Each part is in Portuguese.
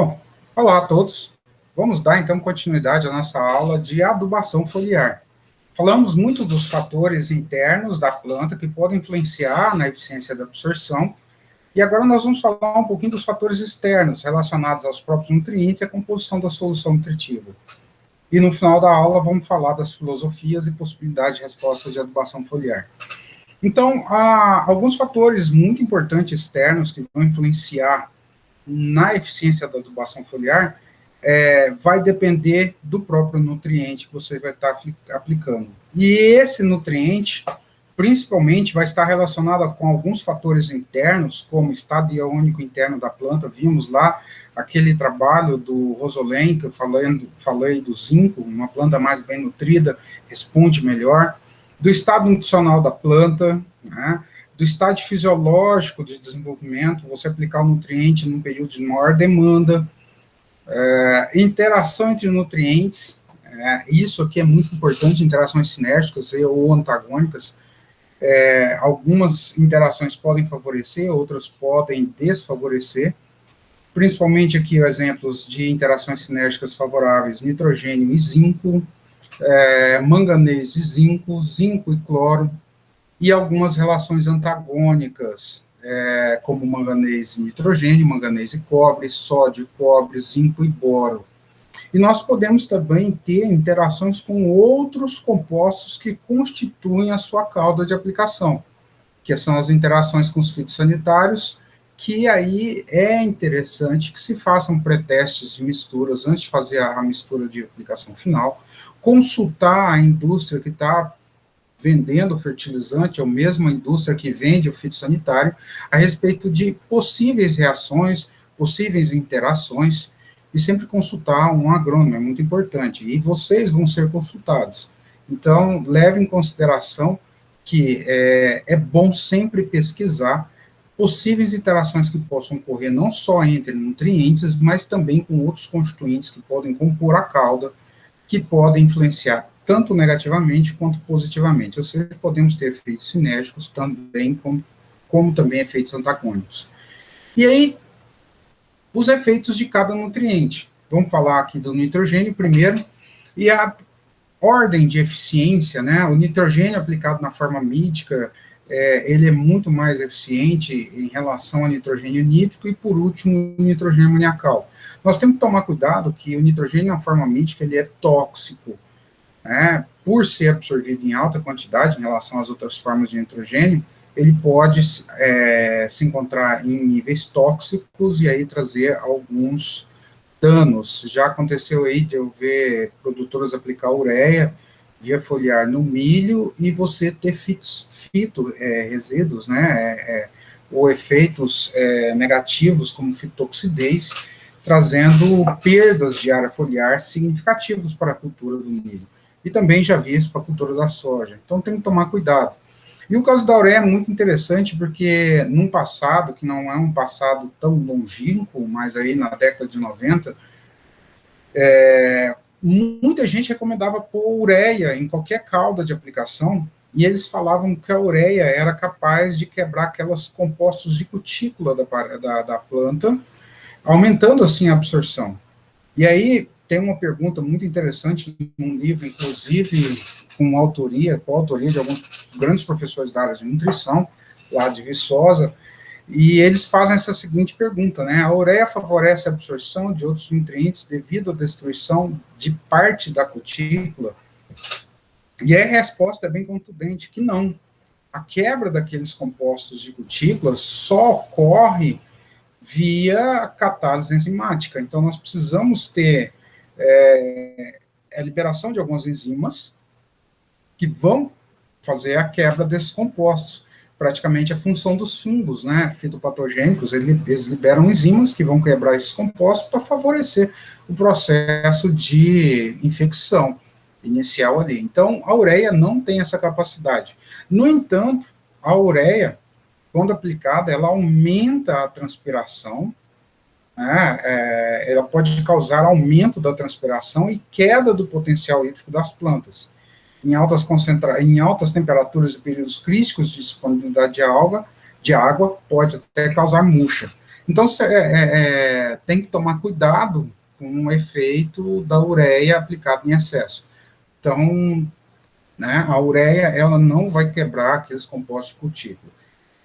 Bom, olá a todos. Vamos dar então continuidade à nossa aula de adubação foliar. Falamos muito dos fatores internos da planta que podem influenciar na eficiência da absorção, e agora nós vamos falar um pouquinho dos fatores externos relacionados aos próprios nutrientes e à composição da solução nutritiva. E no final da aula vamos falar das filosofias e possibilidades de resposta de adubação foliar. Então, há alguns fatores muito importantes externos que vão influenciar na eficiência da adubação foliar, vai depender do próprio nutriente que você vai estar aplicando. E esse nutriente, principalmente, vai estar relacionado com alguns fatores internos, como o estado iônico interno da planta. Vimos lá aquele trabalho do Rosolém, que eu falei do zinco, uma planta mais bem nutrida, responde melhor, do estado nutricional da planta, né, do estágio fisiológico de desenvolvimento, você aplicar o nutriente num período de maior demanda, interação entre nutrientes, isso aqui é muito importante, interações sinérgicas ou antagônicas, algumas interações podem favorecer, outras podem desfavorecer, principalmente aqui exemplos de interações sinérgicas favoráveis, nitrogênio e zinco, manganês e zinco, zinco e cloro, e algumas relações antagônicas, como manganês e nitrogênio, manganês e cobre, sódio e cobre, zinco e boro. E nós podemos também ter interações com outros compostos que constituem a sua cauda de aplicação, que são as interações com os fitossanitários, que aí é interessante que se façam pré-testes de misturas antes de fazer a mistura de aplicação final, consultar a indústria que está vendendo o fertilizante, ou mesmo a indústria que vende o fitossanitário, a respeito de possíveis reações, possíveis interações, e sempre consultar um agrônomo, é muito importante, e vocês vão ser consultados. Então, leve em consideração que é bom sempre pesquisar possíveis interações que possam ocorrer não só entre nutrientes, mas também com outros constituintes que podem compor a cauda, que podem influenciar tanto negativamente quanto positivamente, ou seja, podemos ter efeitos sinérgicos também, como também efeitos antagônicos. E aí, os efeitos de cada nutriente. Vamos falar aqui do nitrogênio primeiro, e a ordem de eficiência, né? O nitrogênio aplicado na forma mítica, ele é muito mais eficiente em relação ao nitrogênio nítrico, e por último, o nitrogênio amoniacal. Nós temos que tomar cuidado que o nitrogênio na forma mítica, ele é tóxico, por ser absorvido em alta quantidade em relação às outras formas de nitrogênio, ele pode se encontrar em níveis tóxicos e aí trazer alguns danos. Já aconteceu aí de eu ver produtoras aplicar ureia via foliar no milho e você ter resíduos, ou efeitos negativos como fitotoxidez, trazendo perdas de área foliar significativos para a cultura do milho. E também já vi isso para a cultura da soja. Então, tem que tomar cuidado. E o caso da ureia é muito interessante, porque num passado, que não é um passado tão longínquo, mas aí na década de 90, muita gente recomendava pôr ureia em qualquer cauda de aplicação, e eles falavam que a ureia era capaz de quebrar aqueles compostos de cutícula da planta, aumentando assim a absorção. E aí, tem uma pergunta muito interessante num livro, inclusive com autoria de alguns grandes professores da área de nutrição, lá de Viçosa, e eles fazem essa seguinte pergunta, a ureia favorece a absorção de outros nutrientes devido à destruição de parte da cutícula? E a resposta é bem contundente, que não. A quebra daqueles compostos de cutícula só ocorre via catálise enzimática. Então, nós precisamos ter a liberação de algumas enzimas que vão fazer a quebra desses compostos. Praticamente a função dos fungos, fitopatogênicos, eles liberam enzimas que vão quebrar esses compostos para favorecer o processo de infecção inicial ali. Então, a ureia não tem essa capacidade. No entanto, a ureia, quando aplicada, ela aumenta a transpiração, ela pode causar aumento da transpiração e queda do potencial hídrico das plantas. Em altas temperaturas e períodos críticos de disponibilidade de água, pode até causar murcha. Então, tem que tomar cuidado com o efeito da ureia aplicada em excesso. Então, né, a ureia, ela não vai quebrar aqueles compostos de cutícula.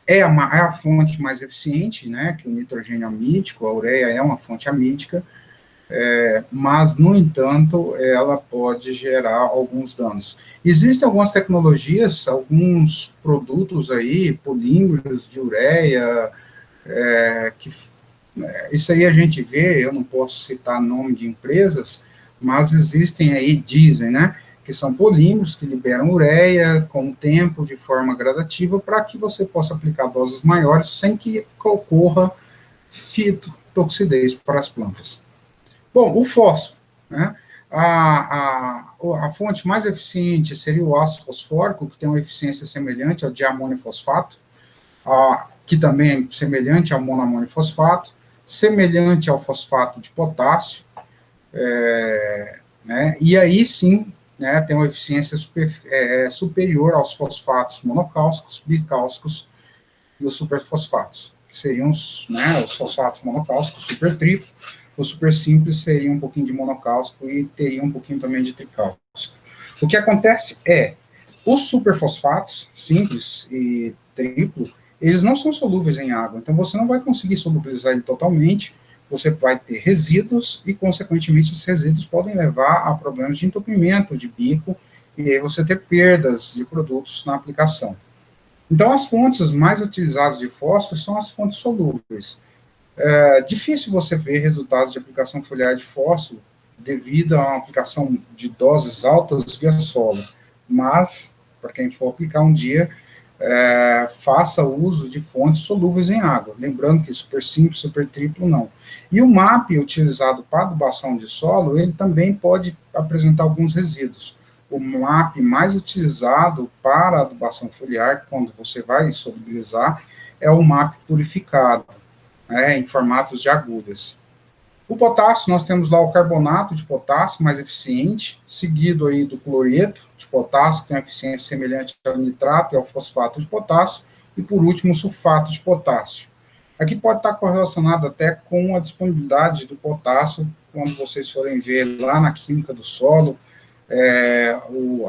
É a fonte mais eficiente, né, que o nitrogênio amídico, a ureia é uma fonte amídica, mas, no entanto, ela pode gerar alguns danos. Existem algumas tecnologias, alguns produtos aí, polímeros de ureia, isso aí a gente vê, eu não posso citar nome de empresas, mas existem aí, dizem, né, que são polímeros que liberam ureia com o tempo, de forma gradativa, para que você possa aplicar doses maiores sem que ocorra fitotoxidez para as plantas. Bom, o fósforo, né? A fonte mais eficiente seria o ácido fosfórico, que tem uma eficiência semelhante ao de amônio fosfato, que também é semelhante ao monoamônio fosfato, semelhante ao fosfato de potássio, né? E aí sim, né, tem uma eficiência superior aos fosfatos monocálcicos, bicálcicos e os superfosfatos, que seriam os fosfatos monocálcicos, super triplo. O super simples seria um pouquinho de monocálcico e teria um pouquinho também de tricálcico. O que acontece os superfosfatos simples e triplo, eles não são solúveis em água, então você não vai conseguir solubilizar ele totalmente, você vai ter resíduos e, consequentemente, esses resíduos podem levar a problemas de entupimento de bico e aí você ter perdas de produtos na aplicação. Então, as fontes mais utilizadas de fósforo são as fontes solúveis. É difícil você ver resultados de aplicação foliar de fósforo devido a uma aplicação de doses altas via solo, mas, para quem for aplicar um dia, faça uso de fontes solúveis em água, lembrando que super simples, super triplo, não. E o MAP utilizado para adubação de solo, ele também pode apresentar alguns resíduos. O MAP mais utilizado para adubação foliar, quando você vai solubilizar, é o MAP purificado, em formatos de agulhas. O potássio, nós temos lá o carbonato de potássio, mais eficiente, seguido aí do cloreto de potássio, que tem uma eficiência semelhante ao nitrato e ao fosfato de potássio, e por último o sulfato de potássio. Aqui pode estar correlacionado até com a disponibilidade do potássio, quando vocês forem ver lá na química do solo,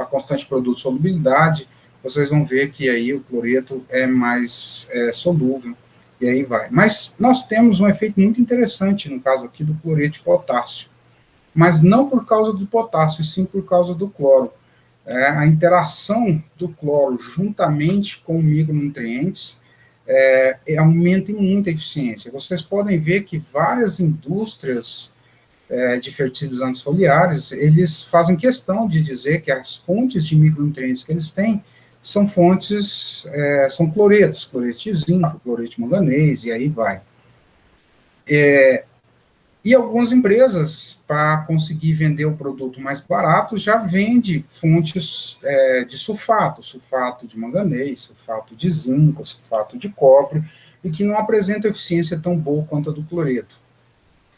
a constante produto de solubilidade, vocês vão ver que aí o cloreto é mais solúvel, e aí vai. Mas nós temos um efeito muito interessante, no caso aqui, do cloreto de potássio, mas não por causa do potássio, e sim por causa do cloro. A interação do cloro juntamente com micronutrientes aumenta em muita eficiência. Vocês podem ver que várias indústrias de fertilizantes foliares, eles fazem questão de dizer que as fontes de micronutrientes que eles têm são fontes, são cloretos, cloreto de zinco, cloreto de manganês, e aí vai. E algumas empresas, para conseguir vender o produto mais barato, já vende fontes de sulfato de manganês, sulfato de zinco, sulfato de cobre, e que não apresentam eficiência tão boa quanto a do cloreto.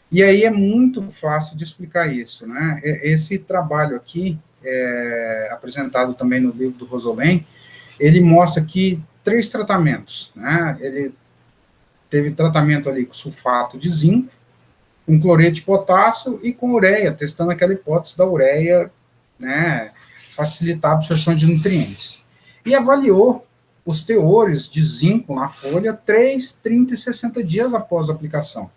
E aí é muito fácil de explicar isso, né? Esse trabalho aqui, apresentado também no livro do Rosolém, ele mostra aqui 3 tratamentos, né? Ele teve tratamento ali com sulfato de zinco, com cloreto de potássio e com ureia, testando aquela hipótese da ureia, né, facilitar a absorção de nutrientes. E avaliou os teores de zinco na folha 3, 30 e 60 dias após a aplicação.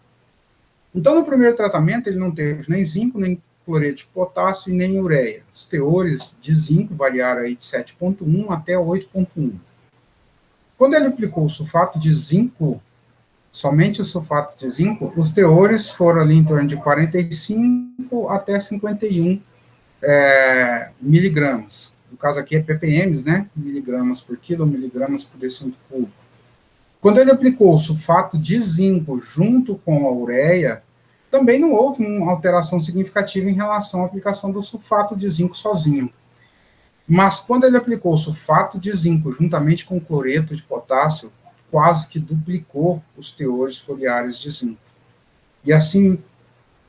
Então, no primeiro tratamento, ele não teve nem zinco, nem cloreto de potássio e nem ureia. Os teores de zinco variaram aí de 7,1 até 8,1. Quando ele aplicou o sulfato de zinco, somente o sulfato de zinco, os teores foram ali em torno de 45 até 51 miligramas. No caso aqui é ppm, né? Miligramas por quilo, miligramas por decímetro cúbico. Quando ele aplicou o sulfato de zinco junto com a ureia, também não houve uma alteração significativa em relação à aplicação do sulfato de zinco sozinho. Mas quando ele aplicou o sulfato de zinco juntamente com o cloreto de potássio, quase que duplicou os teores foliares de zinco. E assim,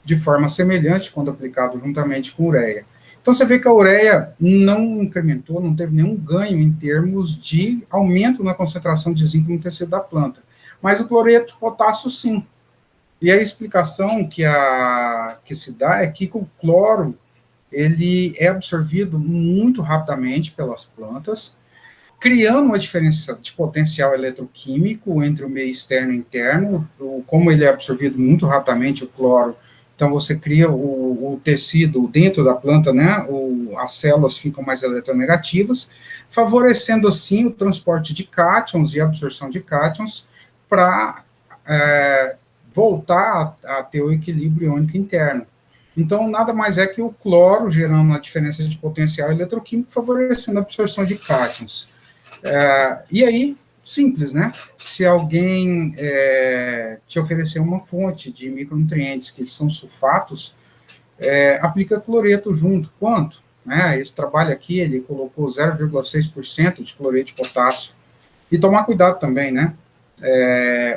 de forma semelhante, quando aplicado juntamente com ureia. Então, você vê que a ureia não incrementou, não teve nenhum ganho em termos de aumento na concentração de zinco no tecido da planta. Mas o cloreto de potássio, sim. E a explicação que se dá é que o cloro, ele é absorvido muito rapidamente pelas plantas, criando uma diferença de potencial eletroquímico entre o meio externo e interno. Como ele é absorvido muito rapidamente, o cloro, então você cria o tecido dentro da planta, né? As células ficam mais eletronegativas, favorecendo assim o transporte de cátions e a absorção de cátions para voltar a ter o equilíbrio iônico interno. Então, nada mais é que o cloro gerando uma diferença de potencial eletroquímico, favorecendo a absorção de cátions. E aí, simples, né? Se alguém te oferecer uma fonte de micronutrientes que são sulfatos, aplica cloreto junto. Quanto? Esse trabalho aqui, ele colocou 0,6% de cloreto de potássio. E tomar cuidado também, né?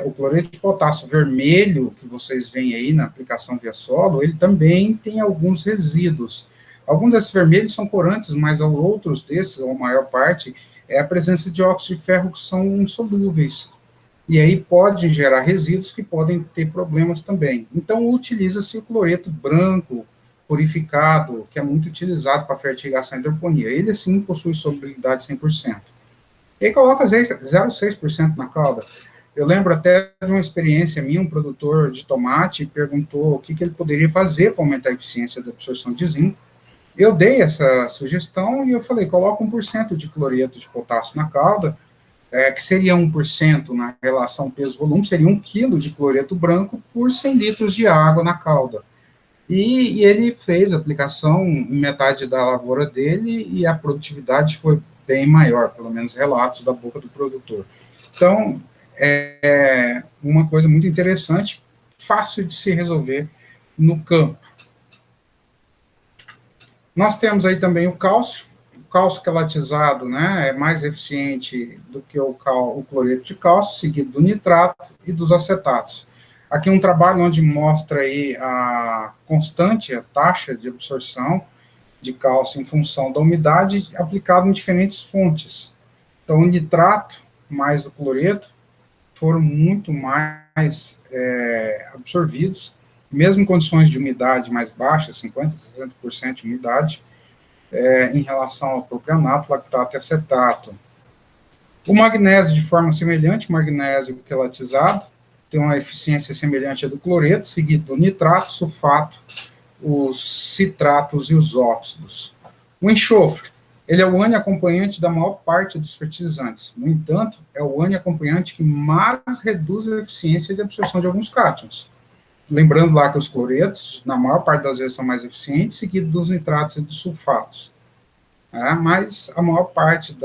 O cloreto de potássio vermelho, que vocês veem aí na aplicação via solo, ele também tem alguns resíduos. Alguns desses vermelhos são corantes, mas outros desses, ou a maior parte, é a presença de óxidos de ferro que são insolúveis. E aí pode gerar resíduos que podem ter problemas também. Então, utiliza-se o cloreto branco, purificado, que é muito utilizado para fertigação e hidroponia. Ele, sim, possui solubilidade 100%. E aí coloca 0,6% na calda. Eu lembro até de uma experiência minha, um produtor de tomate perguntou o que ele poderia fazer para aumentar a eficiência da absorção de zinco. Eu dei essa sugestão e eu falei, coloca 1% de cloreto de potássio na calda, que seria 1% na relação peso-volume, seria 1 quilo de cloreto branco por 100 litros de água na calda. E ele fez a aplicação em metade da lavoura dele e a produtividade foi bem maior, pelo menos relatos da boca do produtor. Então, é uma coisa muito interessante, fácil de se resolver no campo. Nós temos aí também o cálcio quelatizado, né, é mais eficiente do que o cloreto de cálcio, seguido do nitrato e dos acetatos. Aqui um trabalho onde mostra aí a constante, a taxa de absorção de cálcio em função da umidade aplicado em diferentes fontes. Então, o nitrato mais o cloreto foram muito mais absorvidos, mesmo em condições de umidade mais baixas, 50%, 60% de umidade, em relação ao propionato, lactato e acetato. O magnésio, de forma semelhante, magnésio quelatizado, tem uma eficiência semelhante à do cloreto, seguido do nitrato, sulfato, os citratos e os óxidos. O enxofre, ele é o ânion acompanhante da maior parte dos fertilizantes. No entanto, é o ânion acompanhante que mais reduz a eficiência de absorção de alguns cátions. Lembrando lá que os cloretos, na maior parte das vezes, são mais eficientes, seguido dos nitratos e dos sulfatos. Mas a maior parte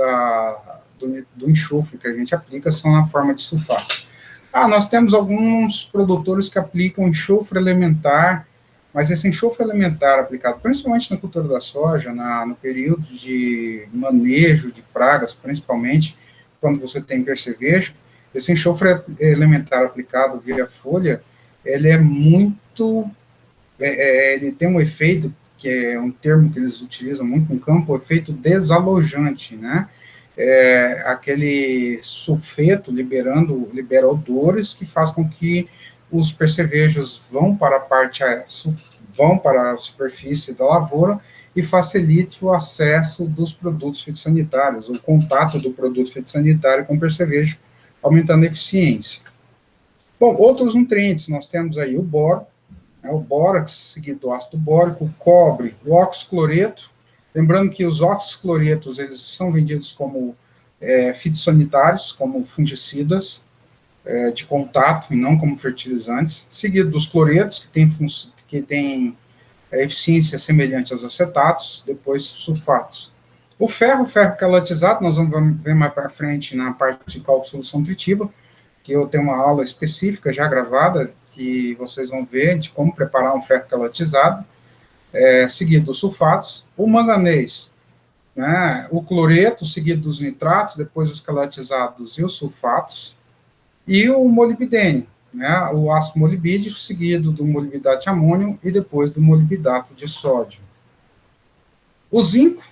do enxofre que a gente aplica são na forma de sulfato. Nós temos alguns produtores que aplicam enxofre elementar, mas esse enxofre elementar aplicado principalmente na cultura da soja, no período de manejo de pragas, principalmente quando você tem percevejo, esse enxofre elementar aplicado via folha, ele é muito, ele tem um efeito, que é um termo que eles utilizam muito no campo, o efeito desalojante, né? Aquele sulfeto libera odores que faz com que os percevejos vão para a superfície da lavoura e facilite o acesso dos produtos fitossanitários, o contato do produto fitossanitário com o percevejo, aumentando a eficiência. Bom, outros nutrientes, nós temos aí o boro, o bórax, seguido do ácido bórico, o cobre, o oxicloreto. Lembrando que os oxicloretos, eles são vendidos como fitossanitários, como fungicidas de contato e não como fertilizantes, seguido dos cloretos, que tem eficiência semelhante aos acetatos, depois sulfatos. O ferro quelatizado, nós vamos ver mais para frente na parte de cálculo de solução nutritiva, que eu tenho uma aula específica já gravada, que vocês vão ver de como preparar um ferro quelatizado, seguido dos sulfatos, o manganês, né, o cloreto, seguido dos nitratos, depois os quelatizados e os sulfatos, e o molibdênio, né, o ácido molibídico, seguido do molibdato de amônio e depois do molibdato de sódio. O zinco,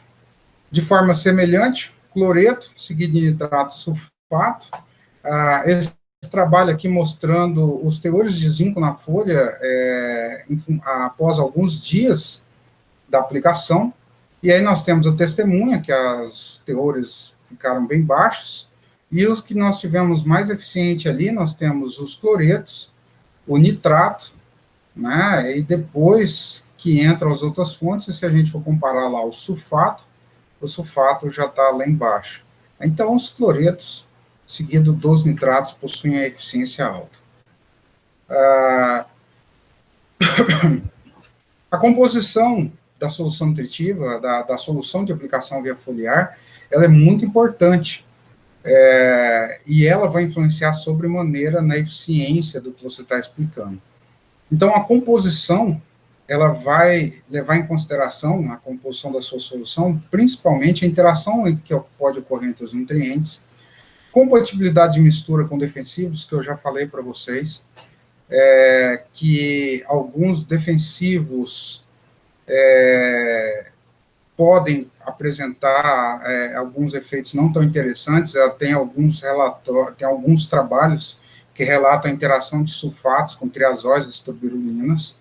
de forma semelhante, cloreto, seguido de nitrato e sulfato, esse trabalho aqui mostrando os teores de zinco na folha após alguns dias da aplicação, e aí nós temos a testemunha, que os teores ficaram bem baixos, e os que nós tivemos mais eficiente ali, nós temos os cloretos, o nitrato, né, e depois que entram as outras fontes, se a gente for comparar lá o sulfato já está lá embaixo. Então, os cloretos, seguido dos nitratos, possuem a eficiência alta. A composição da solução nutritiva, da solução de aplicação via foliar, ela é muito importante, e ela vai influenciar sobremaneira na eficiência do que você está explicando. Então, a composição, ela vai levar em consideração, na composição da sua solução, principalmente a interação que pode ocorrer entre os nutrientes, compatibilidade de mistura com defensivos, que eu já falei para vocês, que alguns defensivos podem apresentar alguns efeitos não tão interessantes. Tem alguns trabalhos que relatam a interação de sulfatos com triazóis e citrobirulinas,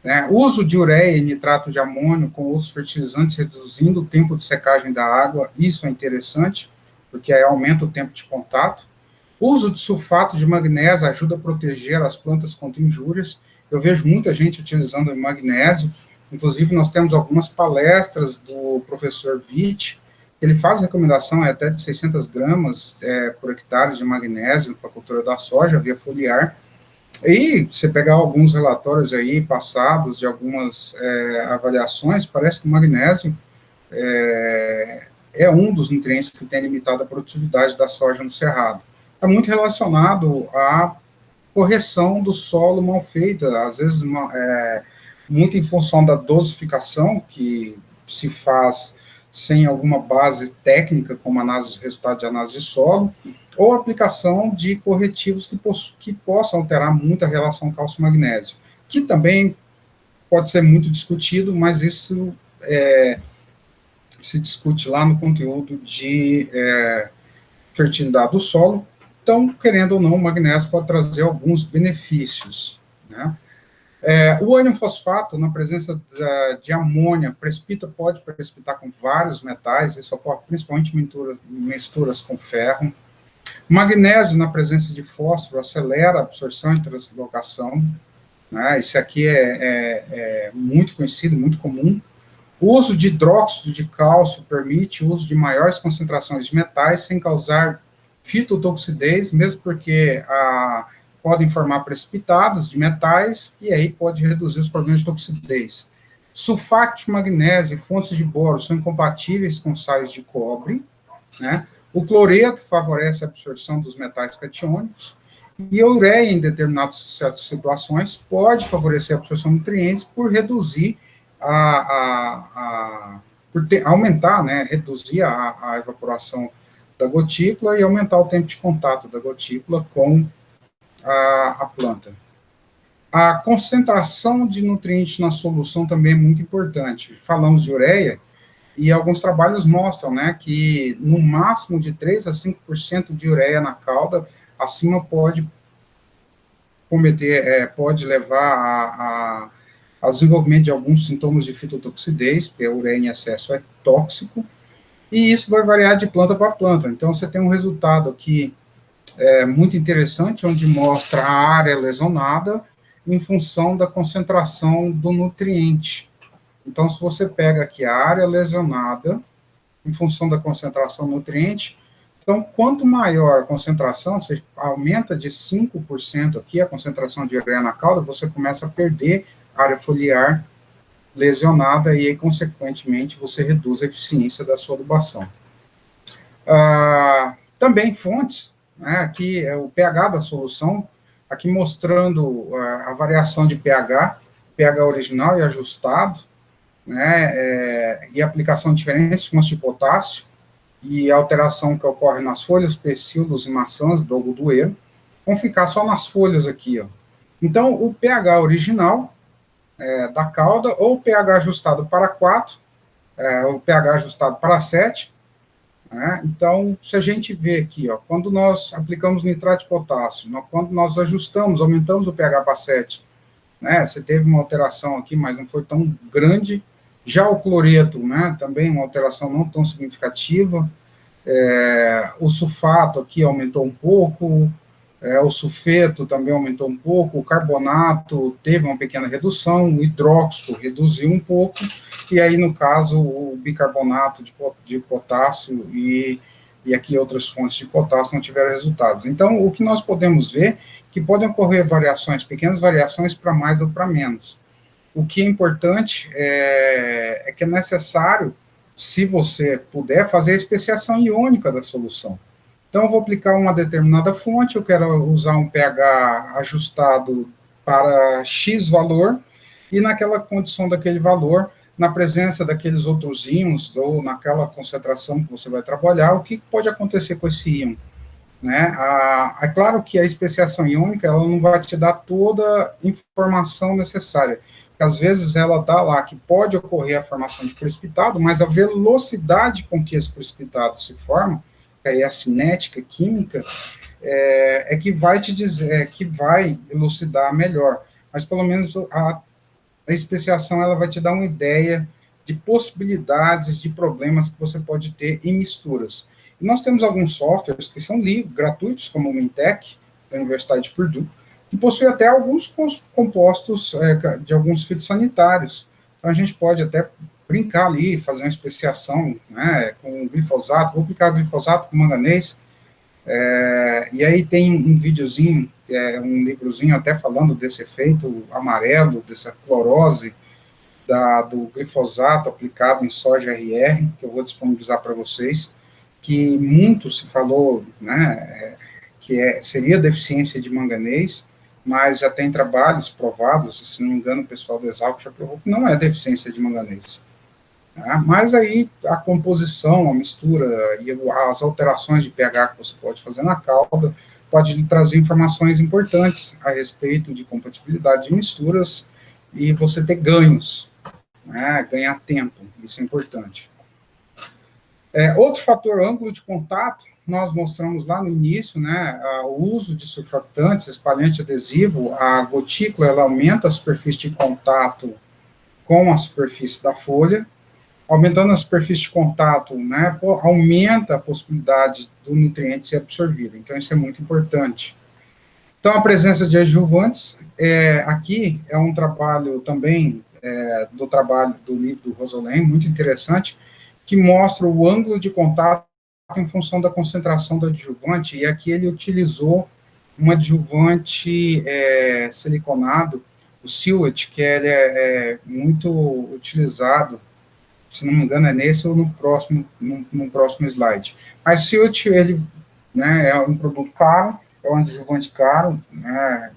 né? Uso de ureia e nitrato de amônio com outros fertilizantes, reduzindo o tempo de secagem da água, isso é interessante, porque aí aumenta o tempo de contato. Uso de sulfato de magnésio ajuda a proteger as plantas contra injúrias. Eu vejo muita gente utilizando magnésio, inclusive nós temos algumas palestras do professor Witt, ele faz recomendação até de 600 gramas por hectare de magnésio para a cultura da soja via foliar. E você pegar alguns relatórios aí passados de algumas avaliações, parece que o magnésio é um dos nutrientes que tem limitado a produtividade da soja no cerrado. Está muito relacionado à correção do solo mal feita, às vezes muito em função da dosificação que se faz sem alguma base técnica, como resultado de análise de solo, ou aplicação de corretivos que possam alterar muito a relação cálcio-magnésio, que também pode ser muito discutido, mas isso se discute lá no conteúdo de fertilidade do solo. Então, querendo ou não, o magnésio pode trazer alguns benefícios, né? O ânion fosfato, na presença de amônia, pode precipitar com vários metais, isso ocorre principalmente em misturas com ferro. Magnésio, na presença de fósforo, acelera a absorção e translocação, né? Isso aqui é muito conhecido, muito comum. O uso de hidróxido de cálcio permite o uso de maiores concentrações de metais sem causar fitotoxidez, mesmo porque podem formar precipitados de metais, e aí pode reduzir os problemas de toxidez. Sulfato de magnésio e fontes de boro são incompatíveis com sais de cobre, né? O cloreto favorece a absorção dos metais catiônicos, e a ureia, em determinadas situações, pode favorecer a absorção de nutrientes por reduzir aumentar, né, reduzir a evaporação da gotícula e aumentar o tempo de contato da gotícula com a planta. A concentração de nutrientes na solução também é muito importante. Falamos de ureia, e alguns trabalhos mostram, né, que no máximo de 3 a 5% de ureia na cauda, acima pode levar ao desenvolvimento de alguns sintomas de fitotoxidez, porque a ureia em excesso é tóxico, e isso vai variar de planta para planta. Então, você tem um resultado aqui muito interessante, onde mostra a área lesionada em função da concentração do nutriente. Então, se você pega aqui a área lesionada em função da concentração do nutriente, então, quanto maior a concentração, você aumenta de 5% aqui a concentração de ureia na cauda, você começa a perder área foliar lesionada e, aí, consequentemente, você reduz a eficiência da sua adubação. Também fontes, né, aqui é o pH da solução, aqui mostrando a variação de pH original e ajustado, né, e aplicação de diferentes fontes de potássio, e a alteração que ocorre nas folhas, pecíolos e maçãs do algodoeiro, vão ficar só nas folhas aqui, ó. Então, o pH original da cauda, ou o pH ajustado para 4, o pH ajustado para 7, né? Então, se a gente vê aqui, ó, quando nós aplicamos nitrato de potássio, quando nós ajustamos, aumentamos o pH para 7, né, você teve uma alteração aqui, mas não foi tão grande. Já o cloreto, né, também uma alteração não tão significativa. O sulfato aqui aumentou um pouco, o sulfeto também aumentou um pouco, o carbonato teve uma pequena redução, o hidróxido reduziu um pouco, e aí, no caso, o bicarbonato de potássio e aqui outras fontes de potássio não tiveram resultados. Então, o que nós podemos ver que podem ocorrer variações, pequenas variações para mais ou para menos. O que é importante é que é necessário, se você puder, fazer a especiação iônica da solução. Então, eu vou aplicar uma determinada fonte, eu quero usar um pH ajustado para X valor, e naquela condição daquele valor, na presença daqueles outros íons, ou naquela concentração que você vai trabalhar, o que pode acontecer com esse íon? Né? É claro que a especiação iônica ela não vai te dar toda a informação necessária, porque às vezes ela dá lá que pode ocorrer a formação de precipitado, mas a velocidade com que esse precipitado se forma, que aí é a cinética química, que vai te dizer, que vai elucidar melhor, mas pelo menos a especiação ela vai te dar uma ideia de possibilidades de problemas que você pode ter em misturas. E nós temos alguns softwares que são livres, gratuitos, como o Mintec, da Universidade de Purdue, que possui até alguns compostos de alguns fitossanitários. Então, a gente pode até brincar ali, fazer uma especiação, né, com glifosato, vou aplicar glifosato com manganês, e aí tem um videozinho, um livrozinho até falando desse efeito amarelo, dessa clorose, do glifosato aplicado em soja RR, que eu vou disponibilizar para vocês, que muito se falou, né, que seria deficiência de manganês, mas já tem trabalhos provados, se não me engano, o pessoal do Exalc já provou que não é deficiência de manganês. Tá? Mas aí a composição, a mistura e as alterações de pH que você pode fazer na calda pode lhe trazer informações importantes a respeito de compatibilidade de misturas e você ter ganhos, né, ganhar tempo, isso é importante. Outro fator, ângulo de contato, nós mostramos lá no início, né, o uso de surfactantes, espalhante adesivo, a gotícula, ela aumenta a superfície de contato com a superfície da folha, aumentando a superfície de contato, né, aumenta a possibilidade do nutriente ser absorvido, então isso é muito importante. Então, a presença de adjuvantes, aqui é um trabalho também, do livro do Rosolém, muito interessante, que mostra o ângulo de contato em função da concentração do adjuvante, e aqui ele utilizou um adjuvante siliconado, o Silhouette, que ele é muito utilizado, se não me engano é nesse ou no próximo slide. Mas o Silhouette, ele, né, é um produto caro, é um adjuvante caro, né,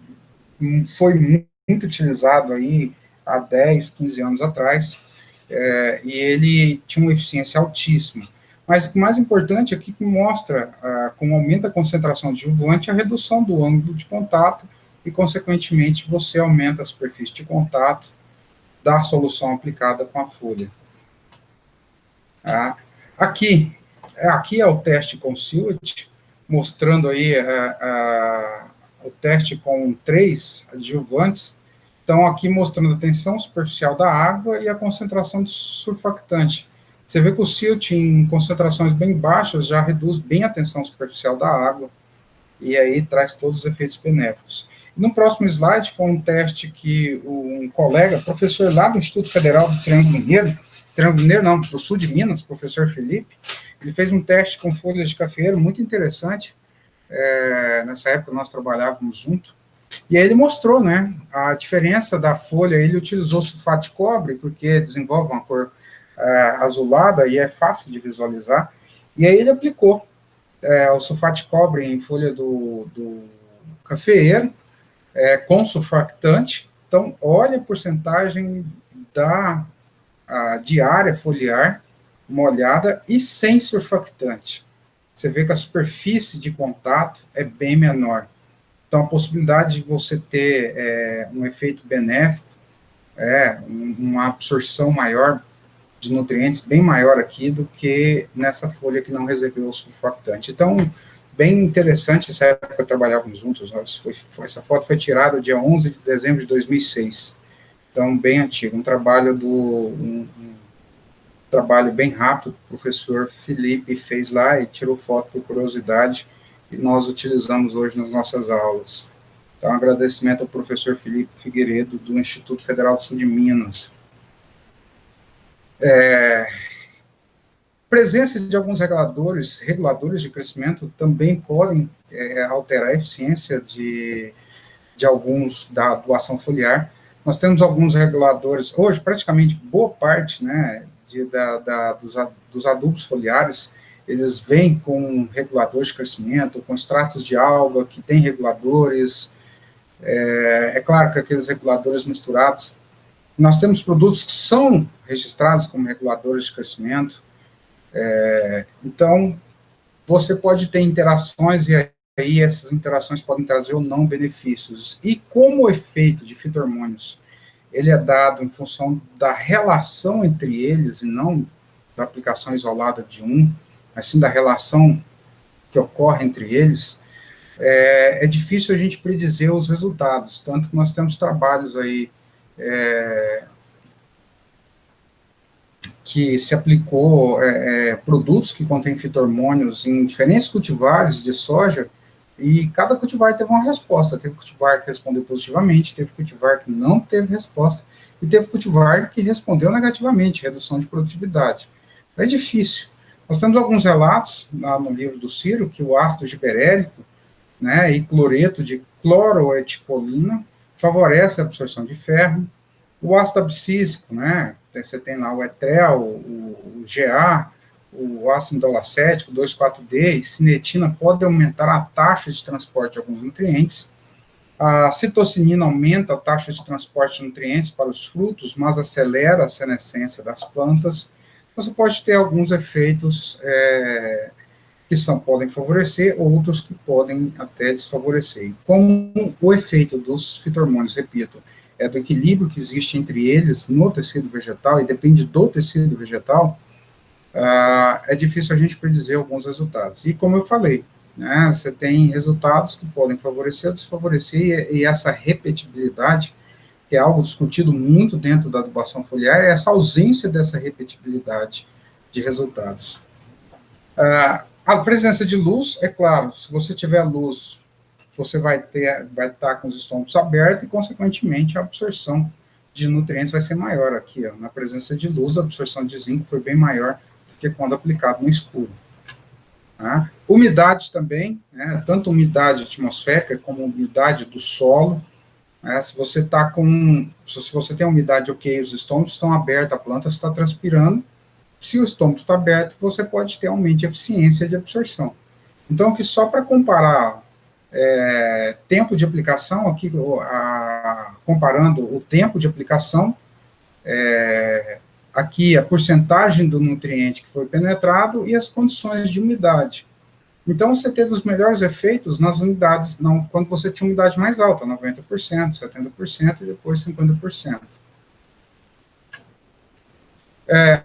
foi muito utilizado aí há 10, 15 anos atrás, e ele tinha uma eficiência altíssima. Mas o mais importante aqui que mostra, com o aumento da concentração de adjuvante, a redução do ângulo de contato e, consequentemente, você aumenta a superfície de contato da solução aplicada com a folha. Aqui é o teste com Silhouette, mostrando aí o teste com 3 adjuvantes. Então, aqui mostrando a tensão superficial da água e a concentração de surfactante. Você vê que o Silhouette, em concentrações bem baixas, já reduz bem a tensão superficial da água, e aí traz todos os efeitos benéficos. No próximo slide, foi um teste que um colega, professor lá do Instituto Federal do Triângulo Mineiro não, do sul de Minas, professor Felipe, ele fez um teste com folhas de cafeeiro muito interessante. Nessa época nós trabalhávamos junto, e aí ele mostrou, né, a diferença da folha. Ele utilizou sulfato de cobre, porque desenvolve uma cor azulada e é fácil de visualizar, e aí ele aplicou o sulfato de cobre em folha do cafeeiro, com surfactante. Então, olha a porcentagem de área foliar molhada e sem surfactante. Você vê que a superfície de contato é bem menor. Então, a possibilidade de você ter um efeito benéfico, uma absorção maior de nutrientes bem maior aqui do que nessa folha que não recebeu o sulfactante. Então, bem interessante, essa época trabalhávamos juntos, essa foto foi tirada dia 11 de dezembro de 2006, então bem antigo, um trabalho trabalho bem rápido, o professor Felipe fez lá e tirou foto por curiosidade, e nós utilizamos hoje nas nossas aulas. Então, um agradecimento ao professor Felipe Figueiredo, do Instituto Federal do Sul de Minas. Presença de alguns reguladores de crescimento também podem alterar a eficiência de alguns da doação foliar. Nós temos alguns reguladores, hoje praticamente boa parte, né, dos adubos foliares, eles vêm com reguladores de crescimento, com extratos de alga, que tem reguladores. É claro que aqueles reguladores misturados, nós temos produtos que são registrados como reguladores de crescimento, então, você pode ter interações, e aí essas interações podem trazer ou não benefícios. E como o efeito de fitohormônios, ele é dado em função da relação entre eles, e não da aplicação isolada de um, mas sim da relação que ocorre entre eles, é difícil a gente predizer os resultados, tanto que nós temos trabalhos aí que se aplicou produtos que contêm fitohormônios em diferentes cultivares de soja, e cada cultivar teve uma resposta. Teve cultivar que respondeu positivamente, teve cultivar que não teve resposta, e teve cultivar que respondeu negativamente, redução de produtividade. É difícil. Nós temos alguns relatos lá no livro do Ciro, que o ácido giberélico, né, e cloreto de cloroeticolina favorece a absorção de ferro. O ácido abscísico, né, você tem lá o etrel, o GA, o ácido indolacético, 2,4-D e cinetina pode aumentar a taxa de transporte de alguns nutrientes. A citocinina aumenta a taxa de transporte de nutrientes para os frutos, mas acelera a senescência das plantas. Você pode ter alguns efeitos que podem favorecer, outros que podem até desfavorecer. E como o efeito dos fitohormônios, repito, é do equilíbrio que existe entre eles no tecido vegetal, e depende do tecido vegetal, é difícil a gente predizer alguns resultados. E como eu falei, né, você tem resultados que podem favorecer ou desfavorecer, e essa repetibilidade, que é algo discutido muito dentro da adubação foliar, é essa ausência dessa repetibilidade de resultados. A presença de luz, é claro, se você tiver luz, você vai estar com os estômagos abertos, e, consequentemente, a absorção de nutrientes vai ser maior aqui, ó. Na presença de luz, a absorção de zinco foi bem maior do que quando aplicado no escuro. Tá? Umidade também, né, tanto umidade atmosférica como umidade do solo, né, se você tem umidade ok, os estômagos estão abertos, a planta está transpirando, se o estômago está aberto, você pode ter aumento de eficiência de absorção. Então, aqui só para comparar tempo de aplicação, aqui comparando o tempo de aplicação, aqui a porcentagem do nutriente que foi penetrado e as condições de umidade. Então, você teve os melhores efeitos nas unidades, quando você tinha umidade mais alta, 90%, 70% e depois 50%.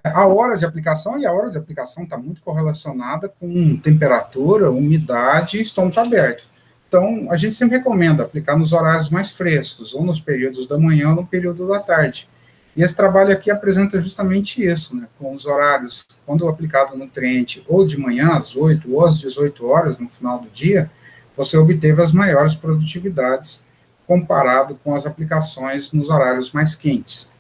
A hora de aplicação, e a hora de aplicação está muito correlacionada com temperatura, umidade e estômago aberto. Então, a gente sempre recomenda aplicar nos horários mais frescos, ou nos períodos da manhã ou no período da tarde. E esse trabalho aqui apresenta justamente isso, né, com os horários, quando aplicado o nutriente ou de manhã, às 8 ou às 18 horas, no final do dia, você obteve as maiores produtividades comparado com as aplicações nos horários mais quentes.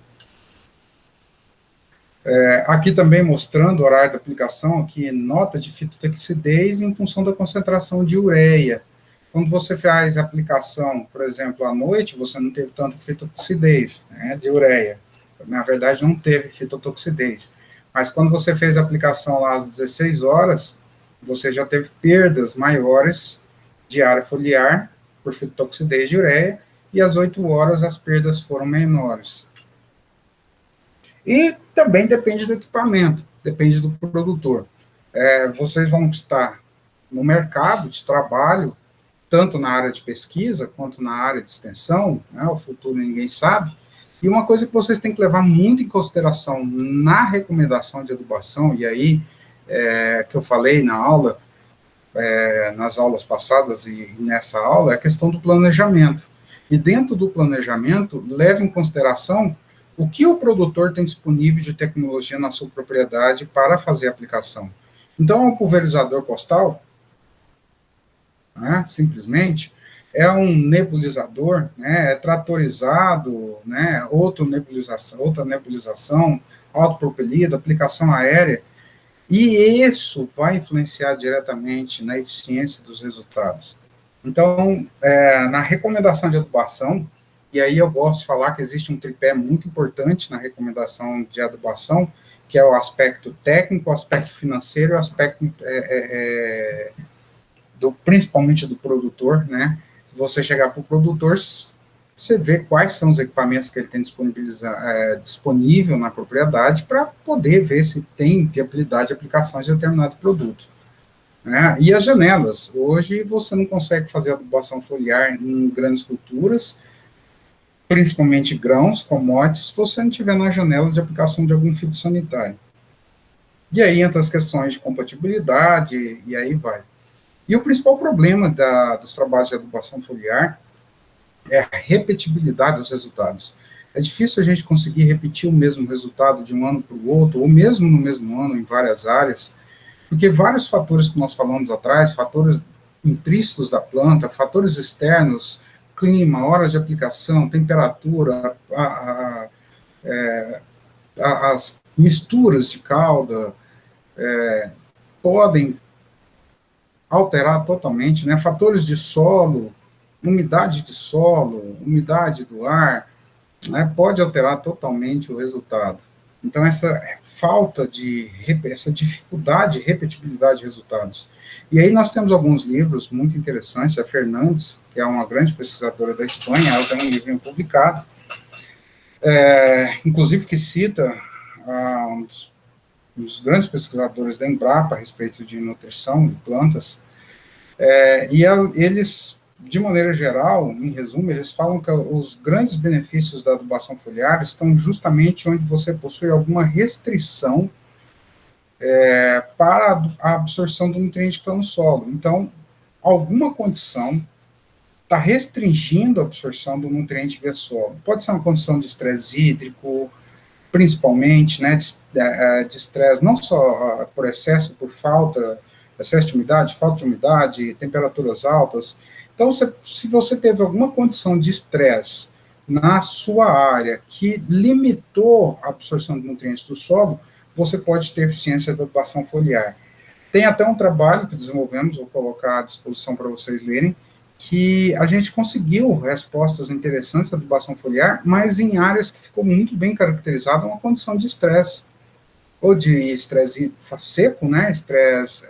Aqui também mostrando o horário da aplicação, aqui nota de fitotoxicidez em função da concentração de ureia. Quando você faz a aplicação, por exemplo, à noite, você não teve tanta fitotoxicidez, né, de ureia. Na verdade, não teve fitotoxicidez. Mas quando você fez a aplicação lá às 16 horas, você já teve perdas maiores de área foliar por fitotoxicidez de ureia, e às 8 horas as perdas foram menores. E também depende do equipamento, depende do produtor. Vocês vão estar no mercado de trabalho, tanto na área de pesquisa, quanto na área de extensão, né, o futuro ninguém sabe, E uma coisa que vocês têm que levar muito em consideração na recomendação de adubação, e aí, que eu falei na aula, nas aulas passadas e nessa aula, é a questão do planejamento. E dentro do planejamento, leve em consideração o que o produtor tem disponível de tecnologia na sua propriedade para fazer a aplicação. Então, o pulverizador costal, né, simplesmente, é um nebulizador, né, é tratorizado, né, outra nebulização, autopropelido, aplicação aérea, e isso vai influenciar diretamente na eficiência dos resultados. Então, na recomendação de adubação, e aí eu gosto de falar que existe um tripé muito importante na recomendação de adubação, que é o aspecto técnico, o aspecto financeiro e o aspecto principalmente do produtor, né? Se você chegar para o produtor, você vê quais são os equipamentos que ele tem disponível na propriedade para poder ver se tem viabilidade de aplicação de determinado produto. Né? E as janelas. Hoje você não consegue fazer adubação foliar em grandes culturas, principalmente grãos, commodities, se você não tiver na janela de aplicação de algum fitossanitário. E aí entra as questões de compatibilidade, e aí vai. E o principal problema dos trabalhos de adubação foliar é a repetibilidade dos resultados. É difícil a gente conseguir repetir o mesmo resultado de um ano para o outro, ou mesmo no mesmo ano em várias áreas, porque vários fatores que nós falamos atrás, fatores intrínsecos da planta, fatores externos, clima, horas de aplicação, temperatura, as misturas de calda, podem alterar totalmente, né? Fatores de solo, umidade de solo, umidade do ar, né? Pode alterar totalmente o resultado. Então, essa falta essa dificuldade de repetibilidade de resultados. E aí nós temos alguns livros muito interessantes, a Fernandes, que é uma grande pesquisadora da Espanha, ela tem um livro publicado, inclusive que cita um dos grandes pesquisadores da Embrapa a respeito de nutrição de plantas, eles, de maneira geral, em resumo, eles falam que os grandes benefícios da adubação foliar estão justamente onde você possui alguma restrição para a absorção do nutriente que está no solo. Então, alguma condição está restringindo a absorção do nutriente via solo. Pode ser uma condição de estresse hídrico, principalmente, né, de estresse, não só por excesso, por excesso de umidade, temperaturas altas. Então, se você teve alguma condição de estresse na sua área que limitou a absorção de nutrientes do solo, você pode ter eficiência de adubação foliar. Tem até um trabalho que desenvolvemos, vou colocar à disposição para vocês lerem, que a gente conseguiu respostas interessantes da adubação foliar, mas em áreas que ficou muito bem caracterizada uma condição de estresse, ou de estresse seco, né, estresse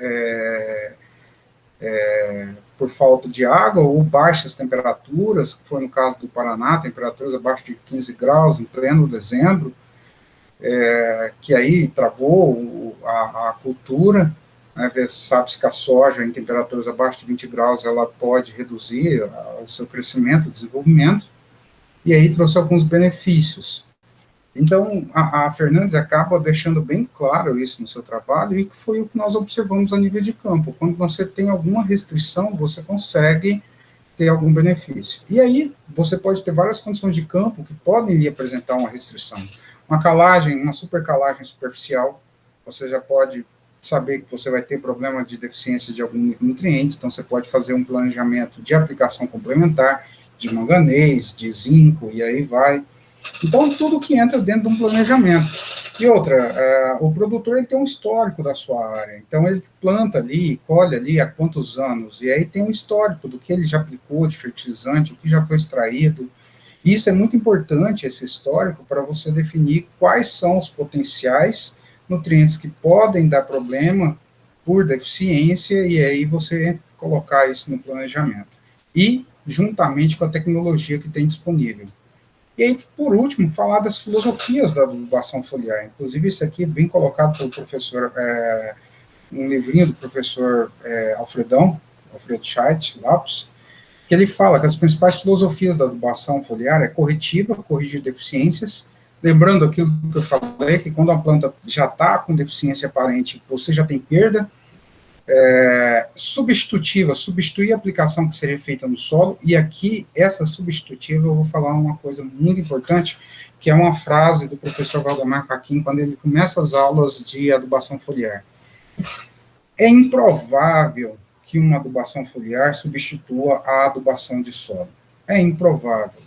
por falta de água, ou baixas temperaturas, que foi no caso do Paraná, temperaturas abaixo de 15 graus, em pleno dezembro, que aí travou a cultura, né, sabe-se que a soja em temperaturas abaixo de 20 graus, ela pode reduzir o seu crescimento, desenvolvimento, e aí trouxe alguns benefícios. Então, a Fernandes acaba deixando bem claro isso no seu trabalho, e que foi o que nós observamos a nível de campo. Quando você tem alguma restrição, você consegue ter algum benefício. E aí, você pode ter várias condições de campo que podem lhe apresentar uma restrição. Uma calagem, uma supercalagem superficial, você já pode saber que você vai ter problema de deficiência de algum nutriente, então você pode fazer um planejamento de aplicação complementar, de manganês, de zinco, e aí vai. Então, tudo que entra dentro de um planejamento. E outra, o produtor ele tem um histórico da sua área, então ele planta ali, colhe ali há quantos anos, e aí tem um histórico do que ele já aplicou de fertilizante, o que já foi extraído. E isso é muito importante, esse histórico, para você definir quais são os potenciais nutrientes que podem dar problema por deficiência, e aí você colocar isso no planejamento. E juntamente com a tecnologia que tem disponível. E aí, por último, falar das filosofias da adubação foliar. Inclusive, isso aqui é bem colocado pelo professor, um livrinho do professor Alfredo Scheidt Lopes, que ele fala que as principais filosofias da adubação foliar é corretiva, corrigir deficiências, lembrando aquilo que eu falei, que quando a planta já está com deficiência aparente, você já tem perda, substitutiva, substituir a aplicação que seria feita no solo, e aqui, essa substitutiva, eu vou falar uma coisa muito importante, que é uma frase do professor Valdemar Fachin, quando ele começa as aulas de adubação foliar. É improvável que uma adubação foliar substitua a adubação de solo. É improvável.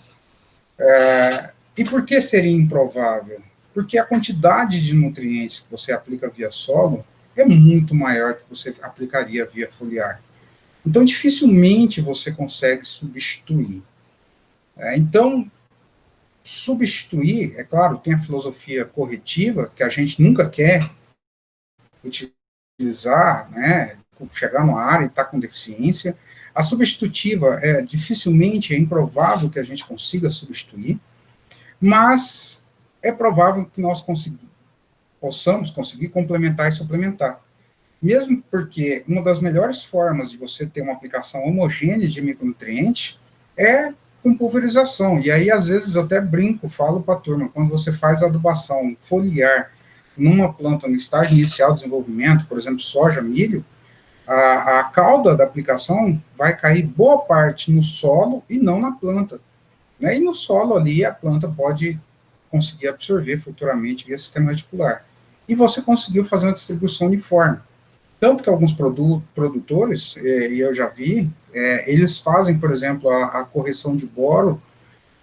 E por que seria improvável? Porque a quantidade de nutrientes que você aplica via solo é muito maior que você aplicaria via foliar. Então, dificilmente você consegue substituir. Então, substituir, é claro, tem a filosofia corretiva, que a gente nunca quer utilizar, né, chegar numa área e estar com deficiência. A substitutiva, dificilmente, é improvável que a gente consiga substituir, mas é provável que nós possamos conseguir complementar e suplementar. Mesmo porque uma das melhores formas de você ter uma aplicação homogênea de micronutrientes é com pulverização. E aí, às vezes, eu até brinco, falo para a turma, quando você faz adubação foliar numa planta no estágio inicial de desenvolvimento, por exemplo, soja, milho, a cauda da aplicação vai cair boa parte no solo e não na planta. Né? E no solo ali, a planta pode conseguir absorver futuramente via sistema radicular. E você conseguiu fazer uma distribuição uniforme. Tanto que alguns produtores, e eu já vi, eles fazem, por exemplo, a correção de boro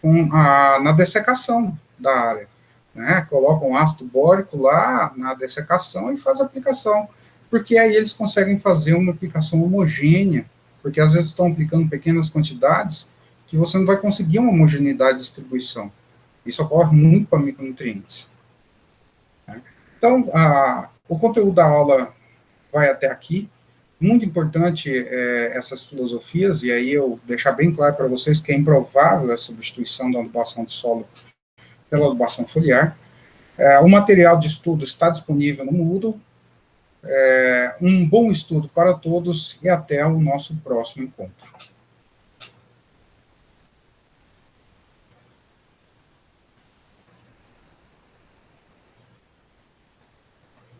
na dessecação da área. Né? Colocam ácido bórico lá na dessecação e faz a aplicação. Porque aí eles conseguem fazer uma aplicação homogênea, porque às vezes estão aplicando pequenas quantidades que você não vai conseguir uma homogeneidade de distribuição. Isso ocorre muito para micronutrientes. Então, o conteúdo da aula vai até aqui. Muito importante essas filosofias, e aí eu deixar bem claro para vocês que é improvável a substituição da adubação de solo pela adubação foliar. O material de estudo está disponível no Moodle. Um bom estudo para todos e até o nosso próximo encontro.